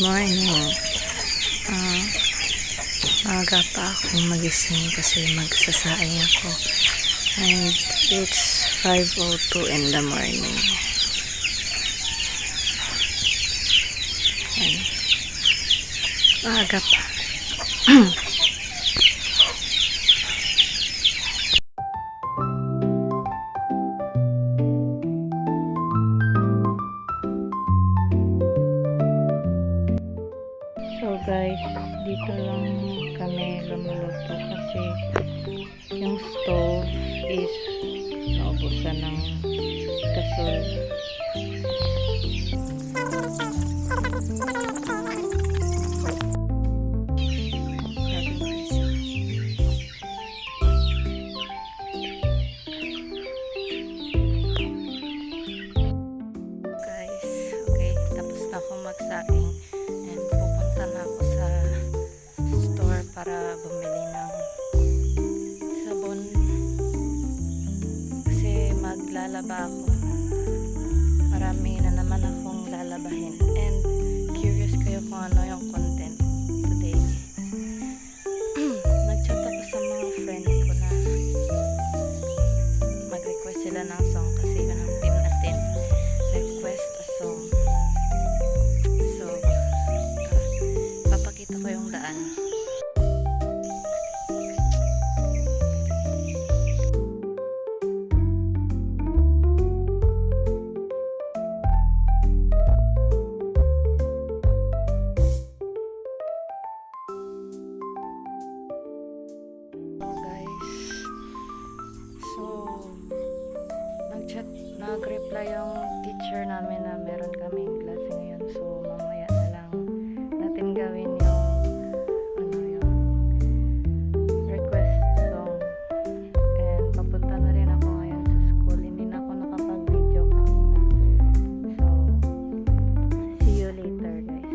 morning. Maaga pa akong magising kasi magsasaing ako. And it's 5:02 in the morning. Yan. Maaga pa. So guys, dito lang kami lumuluto kasi yung stove is naubusan ng gasol. Guys, okay, tapos na akong magsaing. Para bumili ng sabon kasi maglalaba ako. Marami na naman akong lalabahin and curious kayo kung ano yung content today. Nag-chat ako sa mga friend ko na mag-request sila ng song kasi yun ang team natin, request a song. So papakita ko yung daan. Nag-reply yung teacher namin na meron kaming klase ngayon, so mamaya na lang natin gawin yung request song. And papunta na rin ako ngayon sa school, hindi na ako nakapag-video kanina. So see you later guys.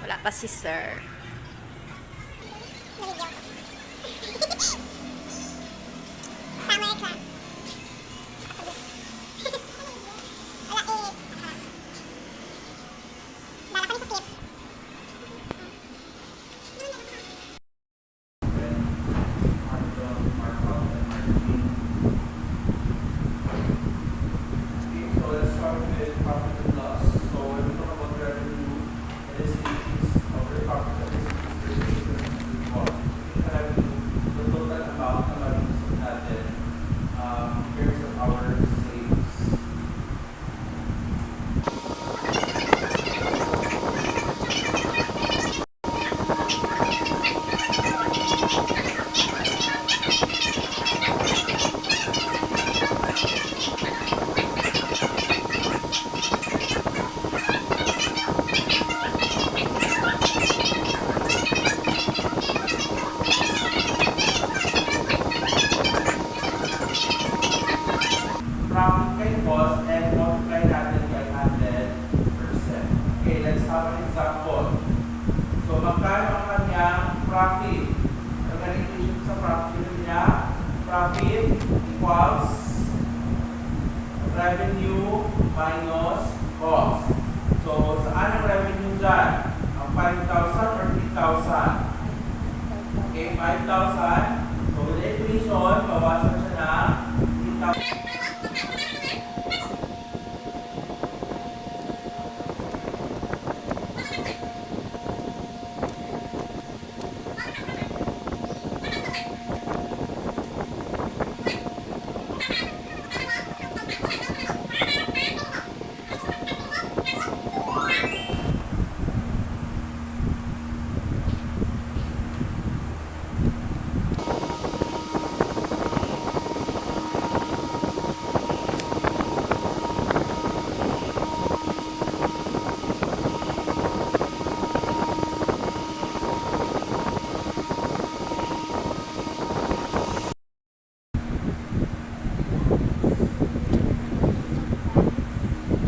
Wala pa si sir. So magkano ang kanyang profit. Organization sa profit niya. Profit equals revenue minus cost. So, saan ang revenue dyan? Ang 5,000 or 3,000? Okay, 5,000. So, with equation, bawasan siya na 3,000.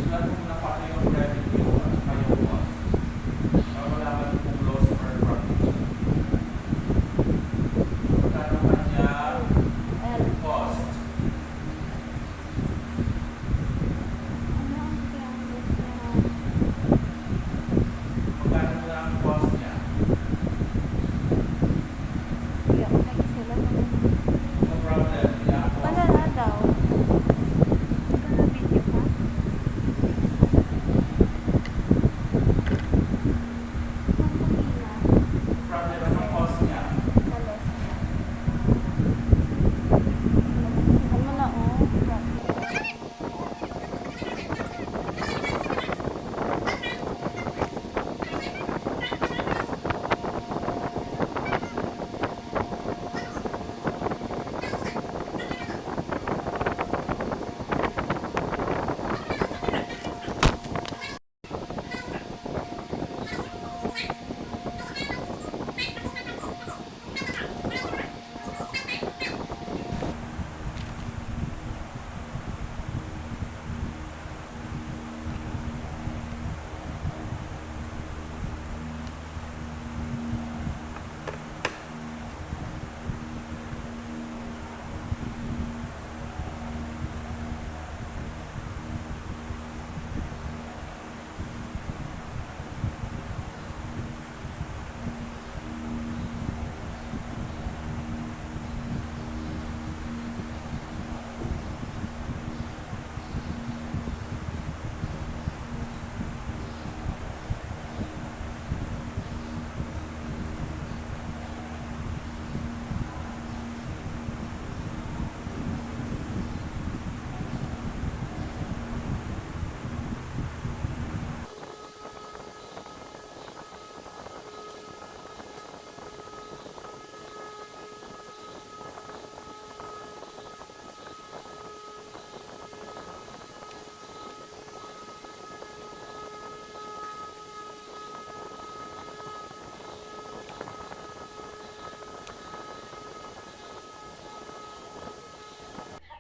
Sulat mo muna pa yung revenue at yung cost. Para malaman kung loss or profit. Magkano kanyang cost? Magkano na ang cost niya? No problem. Yeah, cost. Wala na daw. Ito na video pa. Problem ang cost niya. Ano na oh.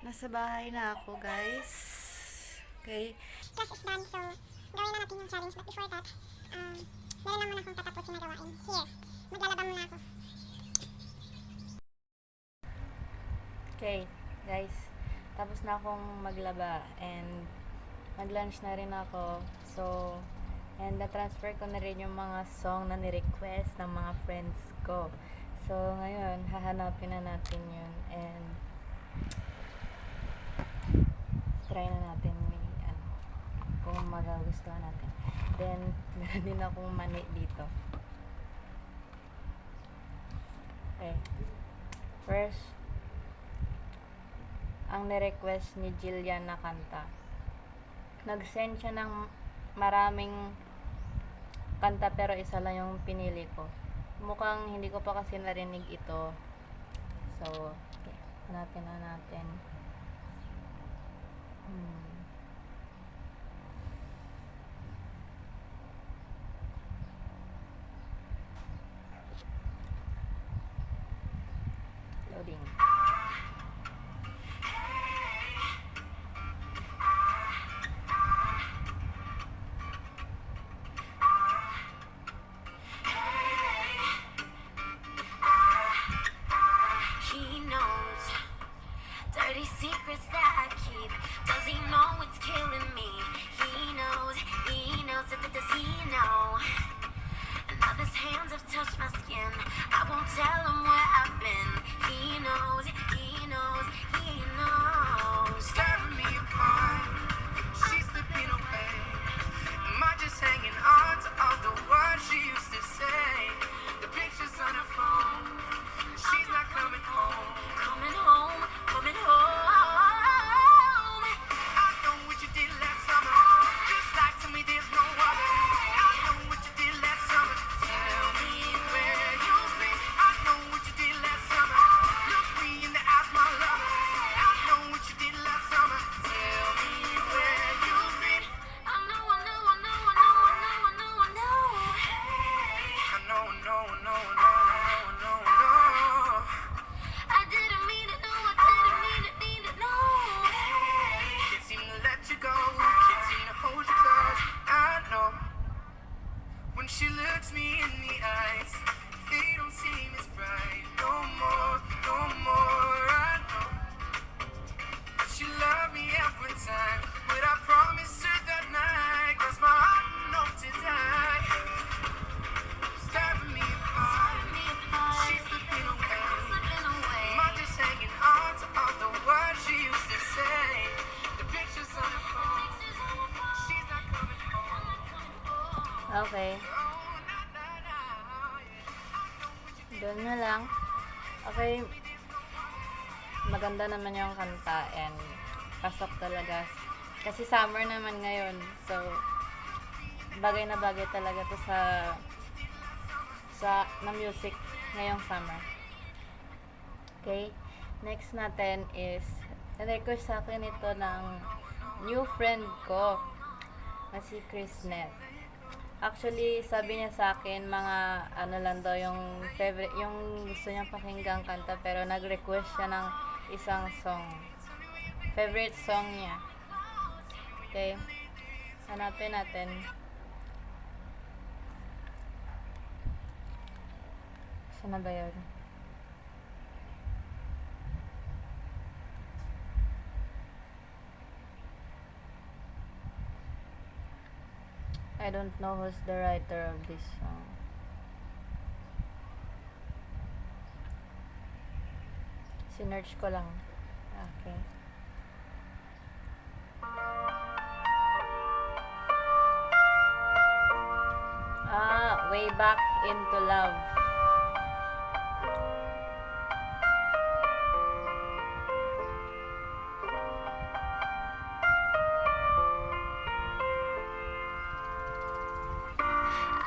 Nasa bahay na ako, guys. Okay. Class is done, so gawin na natin yung challenge. But before that, meron lang muna akong tatapusin na gawain. Here, maglalaba muna ako. Okay, guys. Tapos na akong maglaba and mag-lunch na rin ako. So, and na-transfer ko na rin yung mga song na ni-request ng mga friends ko. So, ngayon, hahanapin na natin yun and try na natin kung magagustuhan natin. Then, meron din akong mani dito. Okay. First, ang ni-request ni Jillian na kanta. Nag-send siya ng maraming kanta pero isa lang yung pinili ko. Mukhang hindi ko pa kasi narinig ito. So, okay. Hanapin na natin. Loading. Okay. Doon na lang. Okay. Maganda naman yung kanta and pasok talaga. Kasi summer naman ngayon. So, bagay na bagay talaga to na music ngayong summer. Okay? Next natin is request sa akin ito ng new friend ko na si Chrisnet. Actually, sabi niya sa akin, mga ano lang daw yung favorite, yung gusto niyang pakinggang kanta, pero nag-request siya ng isang song. Favorite song niya. Okay? Hanapin natin. Saan na ba yun? I don't know who's the writer of this song. Sinearch ko lang. Okay. Way Back Into Love.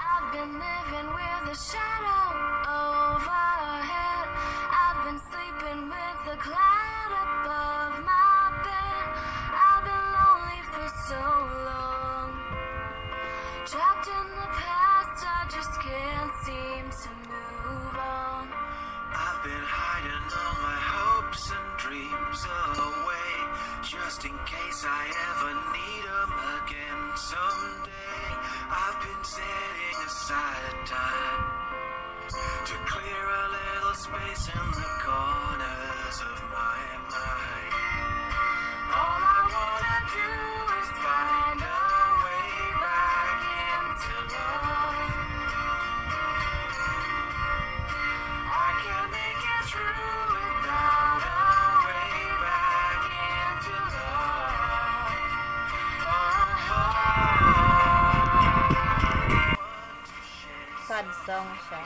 I've been living with a shadow overhead. I've been sleeping with a cloud above my bed. I've been lonely for so long. Trapped in the past, I just can't seem to move on. I've been hiding all my hopes and dreams away, just in case I ever need them again someday. I've been setting aside time to clear a little space in the corners of my mind. All I wanna do is find a way back into love. I can't make it through without a way back into love. Sad song siya.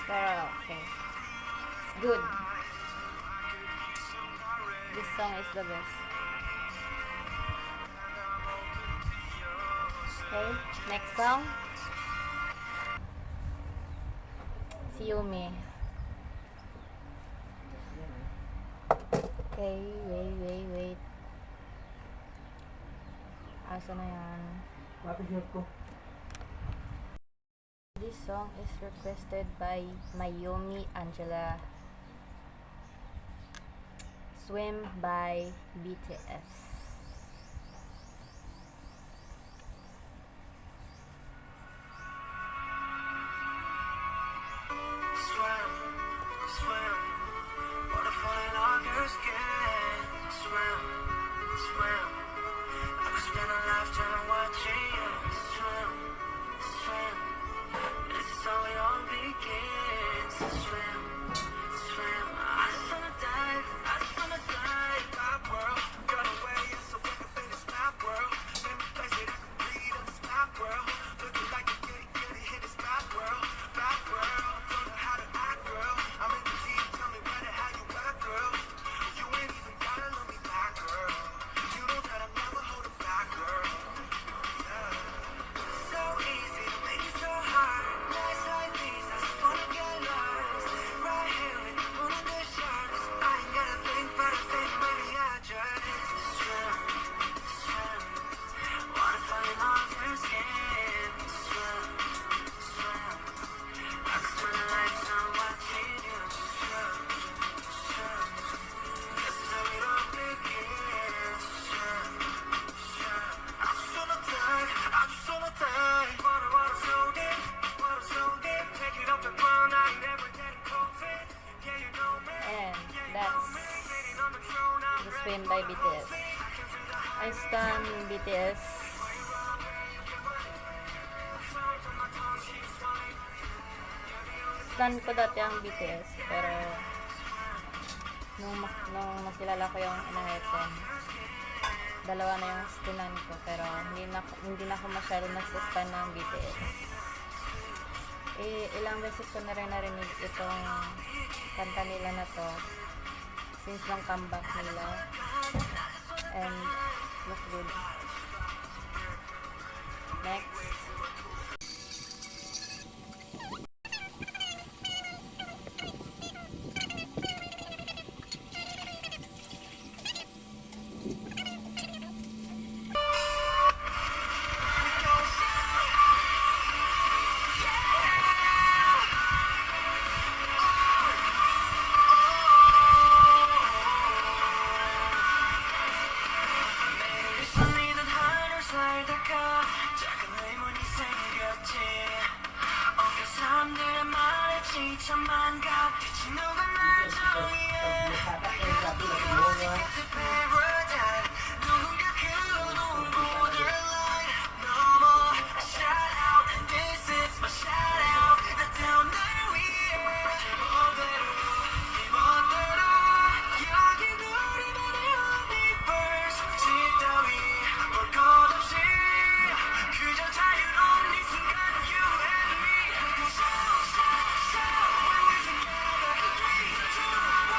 Pero okay. It's good. This song is the best. Okay, next song. Si Yumi. Okay, wait. Asa na yan? This song is requested by Mayumi Angela. Swim by BTS. Swim, swim, waterfall off your skin. Swim, swim, I could spend a lifetime watching you. Swim, swim, this is how it all begins. Swim, swim, I just wanna dive, my world, got away, it's so we can finish my world. Let me place it, I can breathe in this my world. Looking like a kitty, hit this my world. Don't know how to act, girl. I'm in the deep, tell me where the hell you at, girl. You ain't even gotta love me back, girl. You know that I never hold it back, girl. Yeah. So easy, make it so hard. Nights like these, I just wanna get lost. Right here with the moon and the stars. I ain't gotta think, but I think maybe I just swim, swim. Wanna fall off your skin, swim, swim. I could spend a lifetime watching you swim, swim. This is how it all begins. Swim, swim. I just wanna dive. Water so deep. Take it off the ground, I ain't never getting COVID. Yeah, you know me. And Yeah, you that's know me. Waiting on the throne, I'm The ready Swim for by the BTS. whole thing. I can feel the I stan BTS. Stan ko dati ang BTS, pero nung nakilala ko yung Inaheaven, dalawa na yung stinan ko, pero hindi na ako masyado nagsastan ng BTS. Ilang beses ko na rin narinig itong kanta nila na to since nung comeback nila, and look good. Next. 순리는 하루 살다가 작은 의문이 생겼지. 온갖 사람들의 말에 지쳐 망각. 대체 누가 날 정의해? 어디까지 paradise. 누군가 그어놓은 borderline 넘어. Shout out and this is my shout out. 따뜻한 날 위해 네 멋대로 여기 우리만의 only verse. 집 따위 볼 것 없이 그저 자유로운 이 순간 you and me. Shout, shout, shout when we together. 3, 2, 1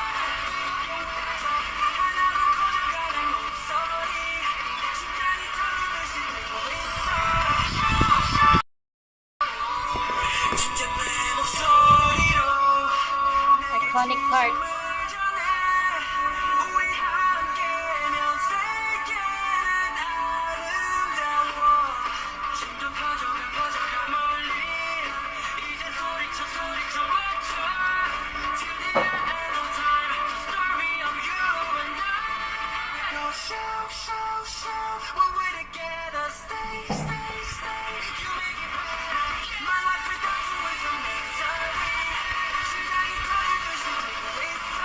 뜨겁게 외쳐 하나로 커져가는 목소리. 심장이 터지듯이 들고 있어. 진짜 내 목소리로 Iconic part. Shout, shout, shout when we're together. Stay, stay, stay. You make it better. My life without you is a misery. 심장이 터지듯이 뛰고 있어.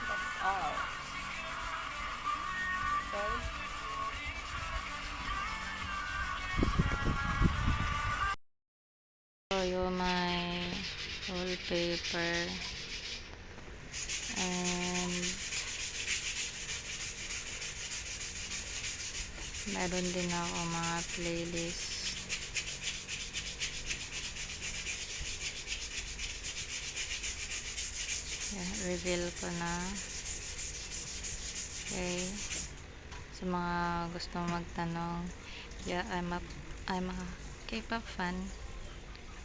That's all. Okay. Show you my wallpaper, and meron din ako mga playlist. Yan, reveal ko na. Okay. Sa mga gustong magtanong, yeah, I'm a K-pop fan.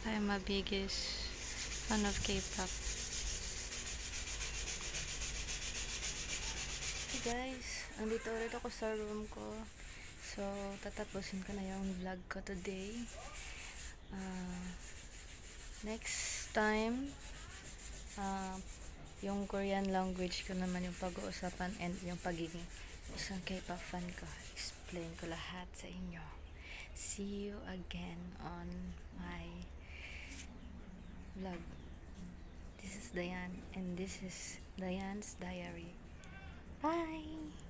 I'm a biggest fan of K-pop. Hey guys, andito ulit ako sa room ko. So, tatapusin ko na yung vlog ko today. Next time, yung Korean language ko naman yung pag-uusapan, and yung pagiging isang K-pop fan ko. Explain ko lahat sa inyo. See you again on my vlog. This is Dayan, and this is Dayan's Diary. Bye!